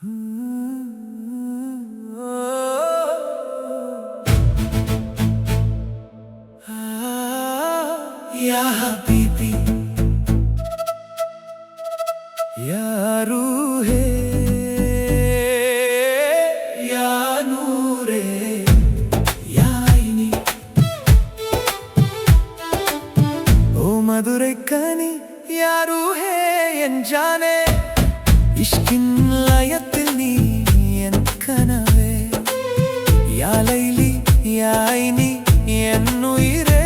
Ya Habibi, Ya Ruhe, Ya Noore, Ya Aini. O Madurai Kani, Ya Ruhe en Jaane. Ishkin layathil nee en kanave. Ya Laili, Ya Aini, en uyire.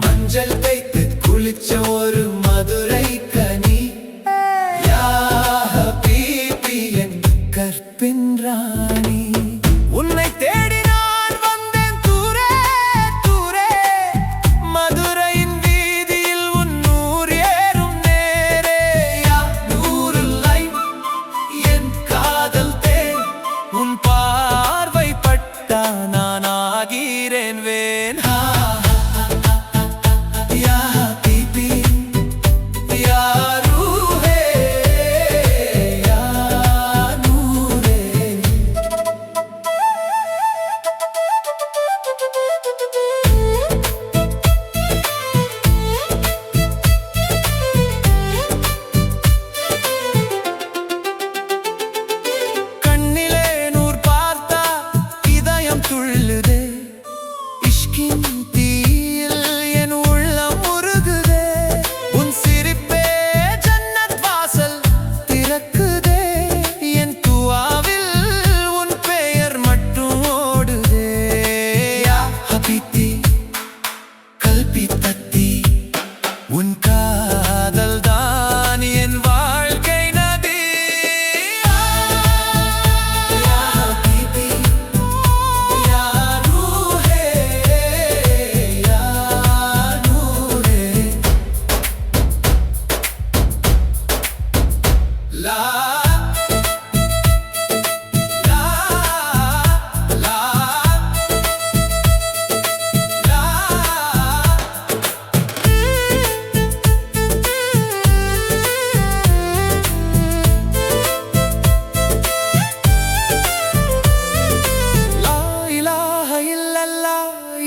மஞ்சள் தைத்து குளிச்ச ஒரு மதுரை கனி யா ஹபீபி என் கற்பின் ராணி. உன்னை தேடி நான் வந்தேன் தூரே தூரே, மதுரையின் வீதியில் உன் நூர் ஏறும் நேரே. யா நூருல் ஐன் என் காதல் தேன், உன் பார்வை பட்டா நான் ஆகிறேன் வேன். உன் காதல் தான் என் வாழ்க்கை நதி. யா ஹபீபி, யா ரூஹே, யா நூரே. லா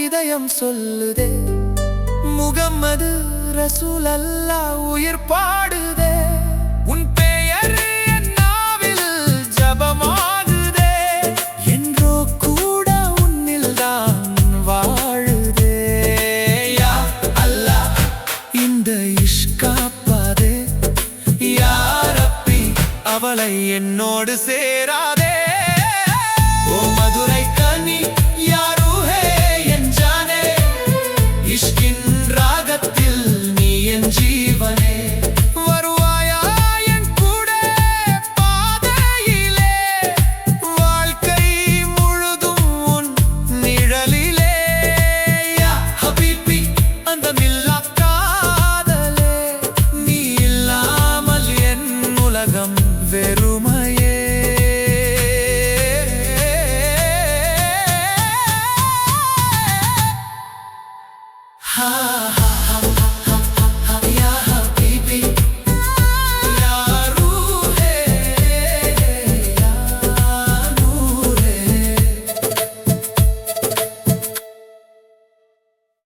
இதயம் சொல்லுதே முகம்மது ரசூல் அல்லாஹ் உயிர் பாடுதே. உன் பெயர் என் நாவில் ஜபமாகுதே, என்றோ கூட உன்னில் தான் வாழுதே. யா அல்லாஹ் இந்த இஷ்காப்பாதே, யா ரப்பி அவளை என்னோடு சேராதே. ஓ மதுரை கனி யா ரூஹே என் ஜானே, இஷ்கின் ராகத்தில் நீ என் ஜீவனே. வருவாயா என் கூட பாதையிலே, வாழ்க்கை முழுதும் உன் நிழலிலே. யா ஹபீபி அந்த மில்லா காதலே, நீ இல்லாமல் என் உலகம் வெறுமையே. Ha ha.